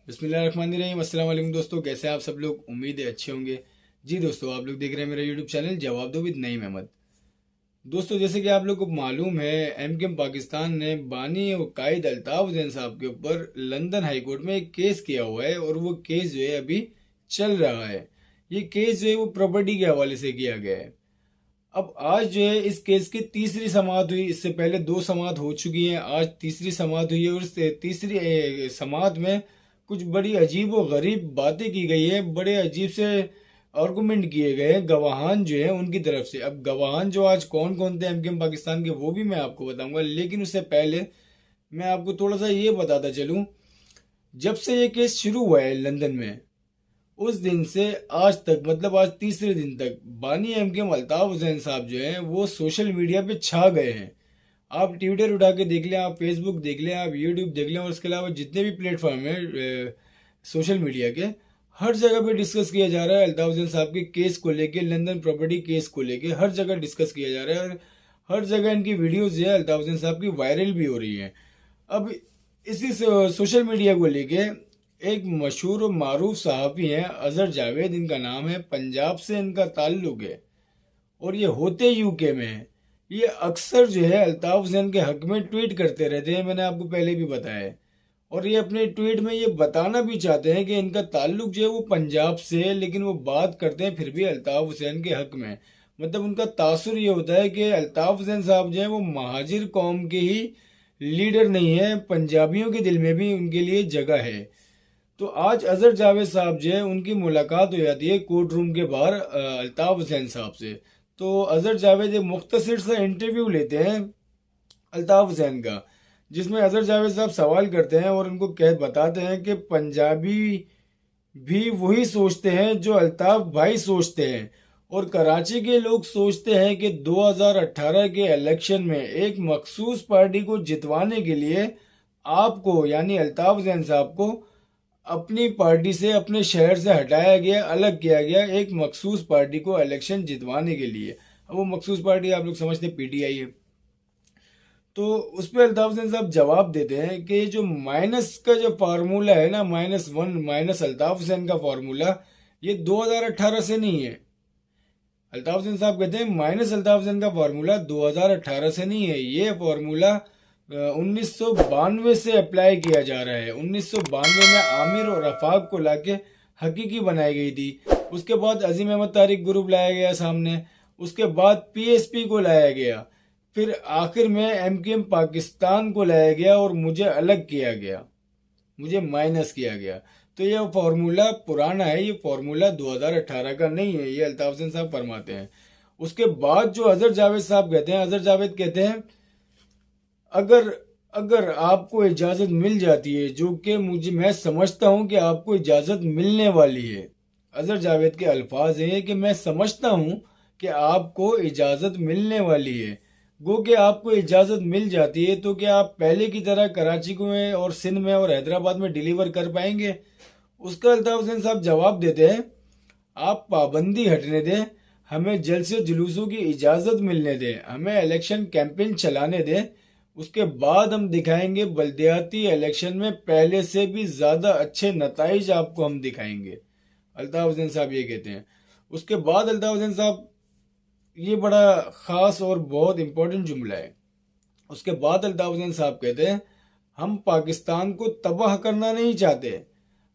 बिस्मिल्लाहिर्रहमानिर्रहीम। अस्सलाम वालेकुम दोस्तों, कैसे हैं आप सब लोग। उम्मीद है अच्छे होंगे। जी दोस्तों, आप लोग देख रहे हैं मेरा यूट्यूब चैनल जवाब दो विद नईम अहमद। दोस्तों, जैसे कि आप लोग को मालूम है, एमकेएम पाकिस्तान ने बानी और कायद अल्ताफ हुसैन साहब के ऊपर लंदन हाई कोर्ट में एक केस किया हुआ है और वो केस जो है अभी चल रहा है। ये केस जो है वो प्रॉपर्टी के हवाले से किया गया है। अब आज जो है इस केस की तीसरी समाअत हुई। इससे पहले दो समाअत हो चुकी हैं, आज तीसरी समाअत हुई है और इस तीसरी समाअत में कुछ बड़ी अजीब व गरीब बातें की गई है। बड़े अजीब से आर्गूमेंट किए गए हैं गवाहान जो है उनकी तरफ से। अब गवाहान जो आज कौन कौन थे एमकेएम पाकिस्तान के, वो भी मैं आपको बताऊंगा, लेकिन उससे पहले मैं आपको थोड़ा सा ये बताता चलूं। जब से ये केस शुरू हुआ है लंदन में, उस दिन से आज तक, मतलब आज तीसरे दिन तक, बानी एमकेएम अल्ताफ हुसैन साहब जो हैं वो सोशल मीडिया पे छा गए हैं। आप ट्विटर उठा के देख लें, आप फेसबुक देख लें, आप यूट्यूब देख लें, और इसके अलावा जितने भी प्लेटफॉर्म हैं सोशल मीडिया के, हर जगह पे डिस्कस किया जा रहा है अल्ताफ हुसैन साहब के केस को लेके, लंदन प्रॉपर्टी केस को लेके हर जगह डिस्कस किया जा रहा है। और हर जगह इनकी वीडियोज जो है अल्ताफ हुसैन साहब की वायरल भी हो रही हैं। अब इसी सोशल मीडिया को लेके एक मशहूर और मारूफ सहाफ़ी हैं अजहर जावेद, इनका नाम है, पंजाब से इनका ताल्लुक है और ये होते यूके में है। ये अक्सर जो है अल्ताफ हुसैन के हक में ट्वीट करते रहते हैं, मैंने आपको पहले भी बताया है। और ये अपने ट्वीट में ये बताना भी चाहते हैं कि इनका ताल्लुक जो है वो पंजाब से है, लेकिन वो बात करते हैं फिर भी अल्ताफ हुसैन के हक में। मतलब उनका तासुर ये होता है कि अल्ताफ हुसैन साहब जो है वो महाजिर कौम के ही लीडर नहीं है, पंजाबियों के दिल में भी उनके लिए जगह है। तो आज अजहर जावेद साहब जो है उनकी मुलाकात हो जाती है कोर्ट रूम के बाहर अल्ताफ हुसैन साहब से। तो अजहर जावेद एक मुख्तसर सा इंटरव्यू लेते हैं अल्ताफ हुसैन का, जिसमें अजहर जावेद साहब सवाल करते हैं और उनको कह बताते हैं कि पंजाबी भी वही सोचते हैं जो अल्ताफ भाई सोचते हैं, और कराची के लोग सोचते हैं कि 2018 के इलेक्शन में एक मखसूस पार्टी को जितवाने के लिए आपको, यानी अल्ताफ हुसैन साहब को, अपनी पार्टी से, अपने शहर से हटाया गया, अलग किया गया एक मखसूस पार्टी को इलेक्शन जितवाने के लिए। अब वो मखसूस पार्टी आप लोग समझते हैं पीटीआई है। तो उस पर अल्ताफ हुसैन साहब जवाब देते हैं कि जो माइनस का जो फार्मूला है ना, -1 माइनस अल्ताफ हुसैन का फार्मूला, ये 2018 से नहीं है। अल्ताफ हुसैन साहब कहते हैं माइनस अल्ताफ हुसैन का फार्मूला 2018 से नहीं है, ये फार्मूला 1992 से अप्लाई किया जा रहा है। 1992 में आमिर और रफाक को लाके हकीकी बनाई गई थी। उसके बाद अजीम अहमद तारिक ग्रुप लाया गया सामने, उसके बाद पीएसपी को लाया गया, फिर आखिर में एमकेएम पाकिस्तान को लाया गया और मुझे अलग किया गया, मुझे माइनस किया गया। तो ये फार्मूला पुराना है, ये फार्मूला 2018 का नहीं है, ये अल्ताफ हुसैन साहब फरमाते हैं। उसके बाद जो अजहर जावेद साहब कहते हैं, अजहर जावेद कहते हैं अगर अगर आपको इजाज़त मिल जाती है, जो कि मैं समझता हूं कि आपको इजाज़त मिलने वाली है। अजहर जावेद के अल्फाज हैं कि मैं समझता हूं कि आपको इजाज़त मिलने वाली है। गो कि आपको इजाज़त मिल जाती है तो क्या आप पहले की तरह कराची में और सिंध में और हैदराबाद में डिलीवर कर पाएंगे। उसका अल्ताफ हुसैन साहब जवाब देते हैं, आप पाबंदी हटने दें, हमें जलसे जुलूसों की इजाज़त मिलने दें, हमें इलेक्शन कैंपेन चलाने दें, उसके बाद हम दिखाएंगे बल्दियाती इलेक्शन में पहले से भी ज़्यादा अच्छे नताइज आपको हम दिखाएंगे। अल्ताफ हुसैन साहब ये कहते हैं। उसके बाद अल्ताफ हुसैन साहब, ये बड़ा ख़ास और बहुत इम्पोर्टेंट जुमला है, उसके बाद अल्ताफ हुसैन साहब कहते हैं हम पाकिस्तान को तबाह करना नहीं चाहते,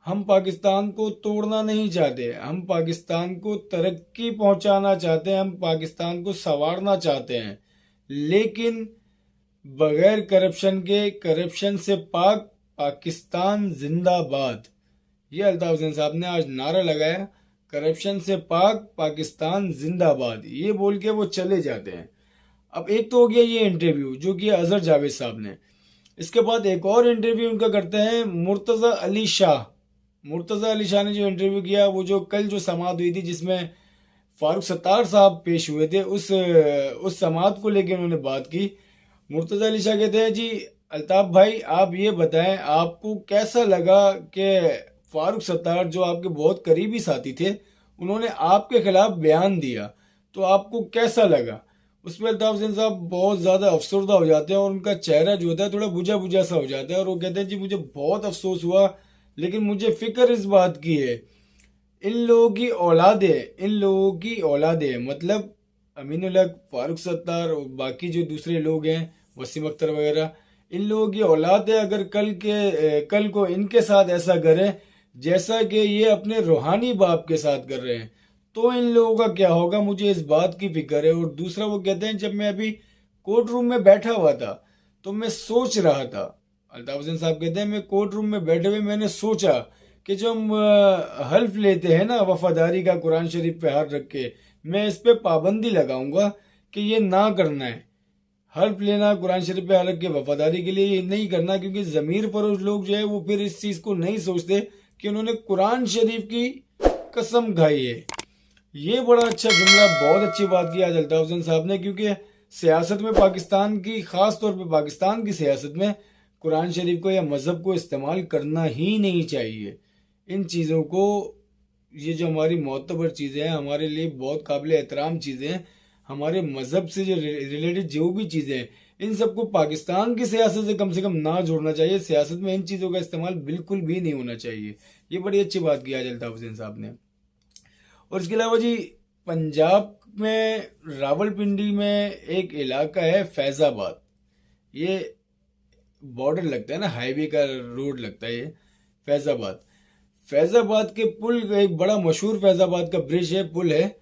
हम पाकिस्तान को तोड़ना नहीं चाहते, हम पाकिस्तान को तरक्की पहुंचाना चाहते हैं, हम पाकिस्तान को संवारना चाहते हैं, लेकिन बगैर करप्शन के, करप्शन से पाक पाकिस्तान जिंदाबाद। ये अल्ताफ हुसैन साहब ने आज नारा लगाया, करप्शन से पाक पाकिस्तान जिंदाबाद, ये बोल के वो चले जाते हैं। अब एक तो हो गया ये इंटरव्यू जो कि अजहर जावेद साहब ने। इसके बाद एक और इंटरव्यू उनका करते हैं मुर्तज़ा अली शाह। मुर्तज़ा अली शाह ने जो इंटरव्यू किया, वो जो कल जो समाअत हुई थी जिसमें फारूक सत्तार साहब पेश हुए थे, उस समाअत को लेकर उन्होंने बात की। मुर्तज़ा अली शाह कहते हैं, जी अल्ताफ भाई आप ये बताएं आपको कैसा लगा कि फारूक सत्तार जो आपके बहुत करीबी साथी थे, उन्होंने आपके खिलाफ बयान दिया, तो आपको कैसा लगा। उस पर अल्ताफ हुसैन साहब बहुत ज़्यादा अफसरदा हो जाते हैं और उनका चेहरा जो होता है थोड़ा बुझा बुझा सा हो जाता है, और वो कहते हैं जी मुझे बहुत अफसोस हुआ लेकिन मुझे फिक्र इस बात की है, इन लोगों की औलादें मतलब अमीनुल हक, फारूक सत्तार और बाकी जो दूसरे लोग हैं, वसीम अख्तर वगैरह, इन लोगों की औलादें अगर कल को इनके साथ ऐसा करें जैसा कि ये अपने रूहानी बाप के साथ कर रहे हैं, तो इन लोगों का क्या होगा, मुझे इस बात की फिक्र है। और दूसरा, वो कहते हैं जब मैं अभी कोर्ट रूम में बैठा हुआ था तो मैं सोच रहा था, अल्ताफ हुसैन साहब कहते हैं मैं कोर्ट रूम में बैठे हुए मैंने सोचा कि जो हम हल्फ लेते हैं ना वफादारी का कुरान शरीफ पे हाथ रख के, मैं इस पे पाबंदी लगाऊंगा कि ये ना करना है। हल्फ लेना कुरान शरीफ पे हाथ रख के वफादारी के लिए ये नहीं करना, क्योंकि ज़मीर फरोश लोग जो है वो फिर इस चीज़ को नहीं सोचते कि उन्होंने कुरान शरीफ की कसम खाई है। ये बड़ा अच्छा जुमला, बहुत अच्छी बात की आज अल्ताफ हुसैन साहब ने, क्योंकि सियासत में पाकिस्तान की, ख़ास तौर पे पाकिस्तान की सियासत में कुरान शरीफ को या मज़हब को इस्तेमाल करना ही नहीं चाहिए। इन चीज़ों को, ये जो हमारी मोतबर चीज़ें हैं, हमारे लिए बहुत काबिल एहतराम चीज़ें हैं, हमारे मज़हब से जो रिलेटेड जो भी चीज़ें हैं, इन सबको पाकिस्तान की सियासत से कम ना जोड़ना चाहिए। सियासत में इन चीज़ों का इस्तेमाल बिल्कुल भी नहीं होना चाहिए। ये बड़ी अच्छी बात की आज अल्ताफ हुसैन साहब ने। और इसके अलावा जी, पंजाब में रावलपिंडी में एक इलाका है फैज़ाबाद, ये बॉर्डर लगता है ना, हाईवे का रोड लगता है ये फैज़ाबाद। फैज़ाबाद के पुल, एक बड़ा मशहूर फैज़ाबाद का ब्रिज है, पुल है,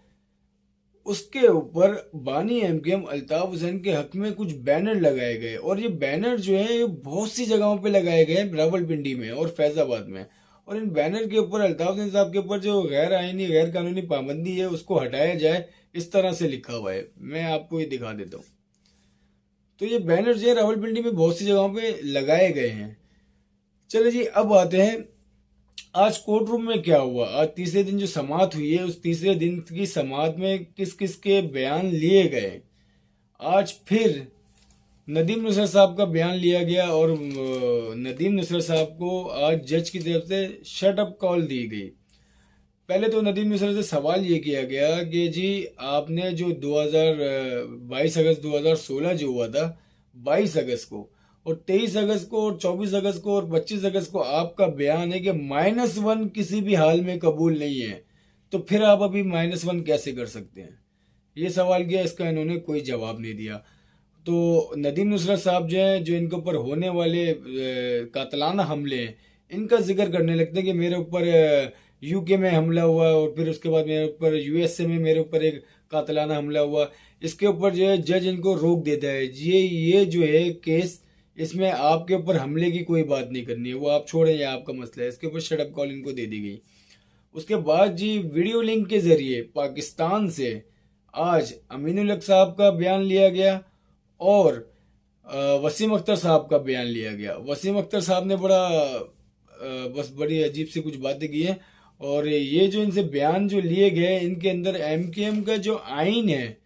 उसके ऊपर बानी एमकेएम अल्ताफ हुसैन के हक में कुछ बैनर लगाए गए। और ये बैनर जो है ये बहुत सी जगहों पे लगाए गए हैं, रावलपिंडी में और फैज़ाबाद में। और इन बैनर के ऊपर अल्ताफ हुसैन साहब के ऊपर जो गैर आईनी गैर कानूनी पाबंदी है उसको हटाया जाए, इस तरह से लिखा हुआ है। मैं आपको ये दिखा देता हूँ। तो ये बैनर जो है रावलपिंडी में बहुत सी जगहों पे लगाए गए हैं। चलो जी, अब आते हैं आज कोर्ट रूम में क्या हुआ। आज तीसरे दिन जो समाअत हुई है, उस तीसरे दिन की समाअत में किस किस के बयान लिए गए। आज फिर नदीम नुसरत साहब का बयान लिया गया और नदीम नुसरत साहब को आज जज की तरफ से शट अप कॉल दी गई। पहले तो नदीम नुसरत से सवाल ये किया गया कि जी आपने जो 22 अगस्त 2016 जो हुआ था, 22 अगस्त को और 23 अगस्त को और 24 अगस्त को और 25 अगस्त को आपका बयान है कि -1 किसी भी हाल में कबूल नहीं है, तो फिर आप अभी -1 कैसे कर सकते हैं? ये सवाल किया, इसका इन्होंने कोई जवाब नहीं दिया। तो नदीम नुसरत साहब जो हैं, जो इनके ऊपर होने वाले कातलाना हमले हैं, इनका जिक्र करने लगते हैं कि मेरे ऊपर यूके में हमला हुआ और फिर उसके बाद मेरे ऊपर यूएसए में मेरे ऊपर एक कातलाना हमला हुआ। इसके ऊपर जो है जज इनको रोक देता है, ये जो है केस, इसमें आपके ऊपर हमले की कोई बात नहीं करनी है, वो आप छोड़ें, या आपका मसला है। इसके ऊपर शटअप कॉल इनको दे दी गई। उसके बाद जी वीडियो लिंक के जरिए पाकिस्तान से आज अमीनुल हक साहब का बयान लिया गया और वसीम अख्तर साहब का बयान लिया गया। वसीम अख्तर साहब ने बस बड़ी अजीब सी कुछ बातें की हैं। और ये जो इनसे बयान जो लिए गए, इनके अंदर एमकेएम का जो आइन है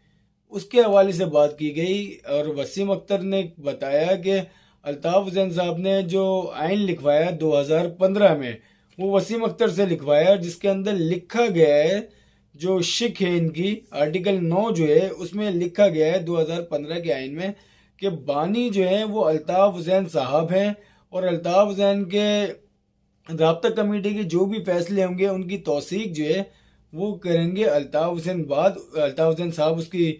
उसके हवाले से बात की गई। और वसीम अख्तर ने बताया कि अल्ताफ हुसैन साहब ने जो आइन लिखवाया 2015 में, वो वसीम अख्तर से लिखवाया, जिसके अंदर लिखा गया है, जो शिक है इनकी, आर्टिकल 9 जो है उसमें लिखा गया है 2015 के आइन में कि बानी जो है वो अल्ताफ हुसैन साहब हैं और अल्ताफ हुसैन के राब्ता कमेटी के जो भी फैसले होंगे उनकी तौसीक जो है वो करेंगे अल्ताफ हुसैन साहब उसकी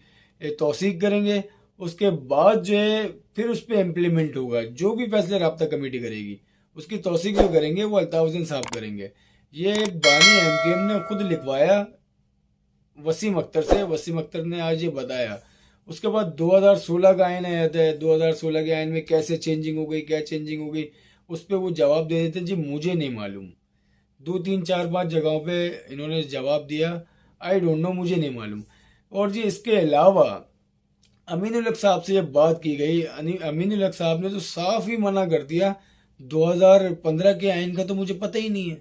तौसीक करेंगे। उसके बाद जो है फिर उस पर इम्प्लीमेंट होगा, जो भी फैसले राब्ता कमेटी करेगी उसकी तौसीक जो करेंगे वो अल्ताफ हुसैन साहब करेंगे। ये बानी एमकेएम ने खुद लिखवाया वसीम अख्तर से, वसीम अख्तर ने आज ये बताया। उसके बाद 2016 का आइन आया था, 2016 के आइन में कैसे चेंजिंग हो गई, क्या चेंजिंग हो गई, उस पर वो जवाब दे देते जी मुझे नहीं मालूम। 2 3 4 5 जगहों पे इन्होंने जवाब दिया, आई डोंट नो, मुझे नहीं मालूम। और जी इसके अलावा अमीनुल हक साहब से जब बात की गई, अमीनुल हक साहब ने तो साफ ही मना कर दिया, 2015 के आइन का तो मुझे पता ही नहीं है।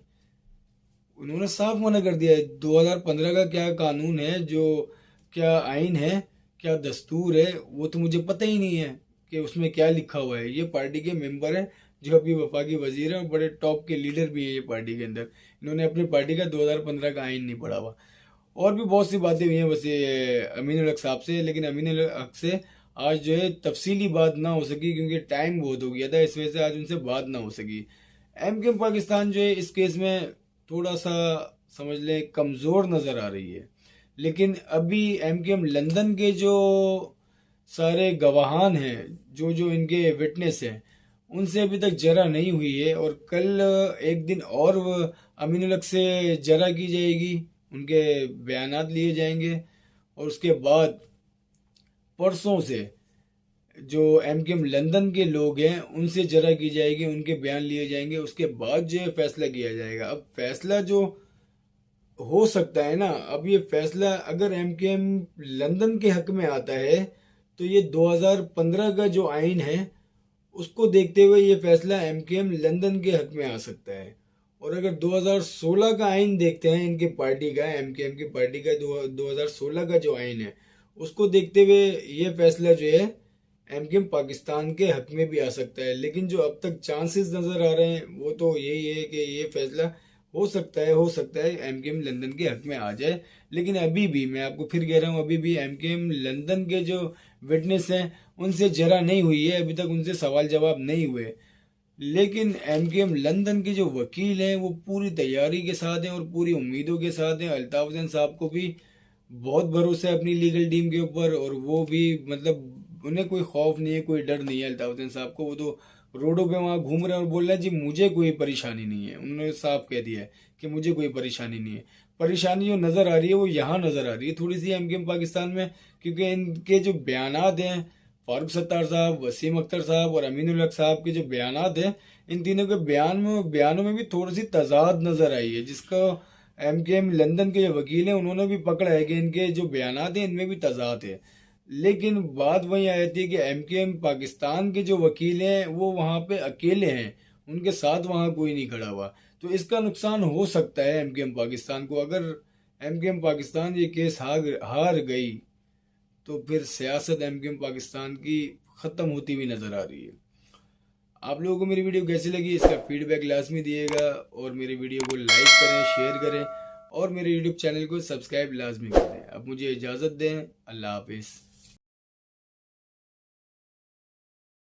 उन्होंने साफ मना कर दिया है 2015 का क्या कानून है, जो क्या आइन है, क्या दस्तूर है, वो तो मुझे पता ही नहीं है कि उसमें क्या लिखा हुआ है। ये पार्टी के मेंबर हैं जो अभी वफाकी वजीर हैं और बड़े टॉप के लीडर भी हैं ये पार्टी के अंदर। इन्होंने अपनी पार्टी का 2015 का आइन नहीं पढ़ा हुआ। और भी बहुत सी बातें हुई हैं बस ये अमीनुल हक साहब से, लेकिन अमीनुल हक से आज जो है तफसीली बात ना हो सकी क्योंकि टाइम बहुत हो गया था, इस वजह से आज उनसे बात ना हो सकी। एमकेएम पाकिस्तान जो है इस केस में थोड़ा सा समझ लें कमज़ोर नज़र आ रही है। लेकिन अभी एमकेएम लंदन के जो सारे गवाहान हैं, जो जो इनके विटनेस हैं, उनसे अभी तक जरा नहीं हुई है। और कल एक दिन और अमीनुल हक से जरा की जाएगी, उनके बयानात लिए जाएंगे। और उसके बाद परसों से जो एमकेएम लंदन के लोग हैं उनसे जरा की जाएगी, उनके बयान लिए जाएंगे। उसके बाद जो है फैसला किया जाएगा। अब फैसला जो हो सकता है ना, अब ये फैसला अगर एमकेएम लंदन के हक में आता है तो ये 2015 का जो आइन है उसको देखते हुए ये फैसला एमकेएम लंदन के हक में आ सकता है। और अगर 2016 का आइन देखते हैं इनके पार्टी का, एमकेएम की पार्टी का 2016 का जो आइन है उसको देखते हुए ये फैसला जो है एमकेएम पाकिस्तान के हक में भी आ सकता है। लेकिन जो अब तक चांसेस नज़र आ रहे हैं वो तो यही है कि ये फैसला हो सकता है एमकेएम लंदन के हक में आ जाए। लेकिन अभी भी मैं आपको फिर कह रहा हूँ, अभी भी एमकेएम लंदन के जो विटनेस हैं उनसे जरा नहीं हुई है, अभी तक उनसे सवाल जवाब नहीं हुए। लेकिन एमकेएम लंदन के जो वकील हैं वो पूरी तैयारी के साथ हैं और पूरी उम्मीदों के साथ हैं। अल्ताफ हुसैन साहब को भी बहुत भरोसा है अपनी लीगल टीम के ऊपर, और वो भी मतलब उन्हें कोई खौफ नहीं है, कोई डर नहीं है अल्ताफ हुसैन साहब को। वो तो रोडों पे वहाँ घूम रहे हैं और बोल रहे हैं जी मुझे कोई परेशानी नहीं है। उन्होंने साफ कह दिया है कि मुझे कोई परेशानी नहीं है। परेशानी जो नज़र आ रही है वो यहाँ नज़र आ रही है थोड़ी सी एमकेएम पाकिस्तान में, क्योंकि इनके जो बयानात हैं, फारूक सत्तार साहब, वसीम अख्तर साहब और अमीनुल हक साहब के जो बयानात हैं, इन तीनों के बयानों में भी थोड़ी सी तजाद नज़र आई है, जिसका एमकेएम लंदन के जो वकील हैं उन्होंने भी पकड़ा है कि इनके जो बयानात हैं इनमें भी तजाद है। लेकिन बात वही आ जाती है कि एमकेएम पाकिस्तान के जो वकील हैं वो वहाँ पे अकेले हैं, उनके साथ वहाँ कोई नहीं खड़ा हुआ। तो इसका नुकसान हो सकता है एमकेएम पाकिस्तान को। अगर एमकेएम पाकिस्तान ये केस हार गई तो फिर सियासत एमकेएम पाकिस्तान की ख़त्म होती हुई नज़र आ रही है। आप लोगों को मेरी वीडियो कैसी लगी इसका फीडबैक लाजमी दिएगा, और मेरी वीडियो को लाइक करें, शेयर करें और मेरे यूट्यूब चैनल को सब्सक्राइब लाजमी करें। अब मुझे इजाज़त दें, अल्लाह हाफिज़।